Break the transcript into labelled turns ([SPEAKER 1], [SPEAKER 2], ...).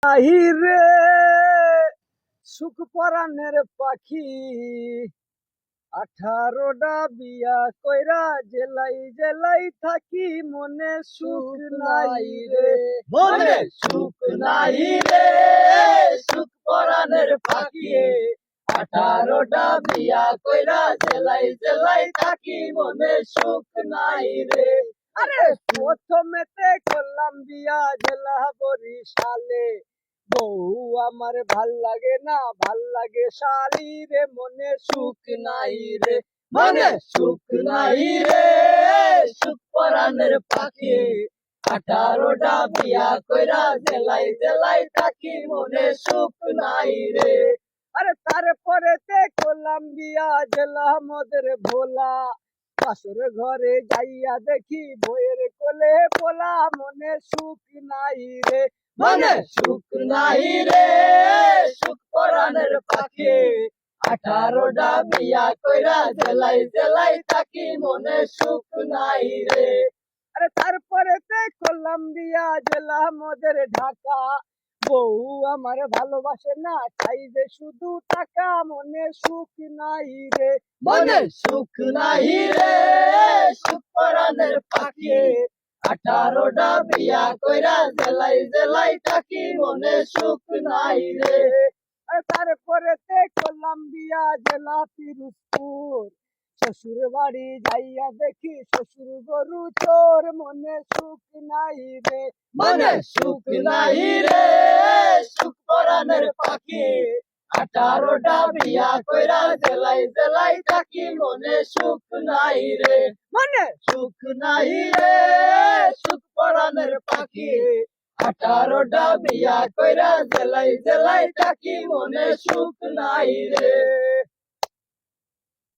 [SPEAKER 1] আহিরে সুখ পরাণের পাখি 18টা বিয়া কইরা জেলাই জেলাই থাকি মনে সুখ নাই রে,
[SPEAKER 2] মনে সুখ নাই রে, সুখ পরাণের পাখি 18টা বিয়া কইরা জেলাই জেলাই থাকি মনে সুখ নাই রে।
[SPEAKER 1] আরে প্রথমেতে করলাম বিয়া জেলা বরিশালে, বউ আমার ভাল লাগে না, ভাল লাগে শালি রে, মনে সুখ নাই রে,
[SPEAKER 2] মনে সুখ নাই রে, সুখ পরাণের পাখি 18টা বিয়া কইরা জেলাই জেলাই থাকি মনে সুখ নাই রে।
[SPEAKER 1] আরে তারপরে করলাম বিয়া জেলা মদের ভোলা, পাশের ঘরে যাইয়া দেখি বইয়ের কোলে পোলা, মনে সুখ নাই রে,
[SPEAKER 2] মনে সুখ নাই রে, সুখ পরাণের পাখি 18টা বিয়া কইরা জেলাই জেলাই থাকি মনে সুখ নাই রে।
[SPEAKER 1] আরে তারপরে করলাম বিয়া জেলা মদের ঢাকা, বউ আমার ভালোবাসে না, চাই যে শুধু টাকা, মনে সুখ নাই রে,
[SPEAKER 2] মনে সুখ নাই রে, সুখ পরাণের পাখি 18টা বিয়া কইরা জেলাই জেলাই থাকি মনে সুখ নাই রে।
[SPEAKER 1] তারপরে করলাম বিয়া জেলা পিরোজপুর, শ্বশুর বাড়ি যাইয়া দেখি শ্বশুর গরু চোর, মনে সুখ নাই রে,
[SPEAKER 2] মনে সুখ নাই রে, সুখ পরাণের পাখি 18টা বিয়া কইরা জেলাই জেলাই থাকি মনে সুখ নাই রে।
[SPEAKER 1] মনে
[SPEAKER 2] সুখ নাই রে, সুখ পরাণের পাখি 18টা বিয়া কইরা জেলাই জেলাই থাকি মনে সুখ নাই রে।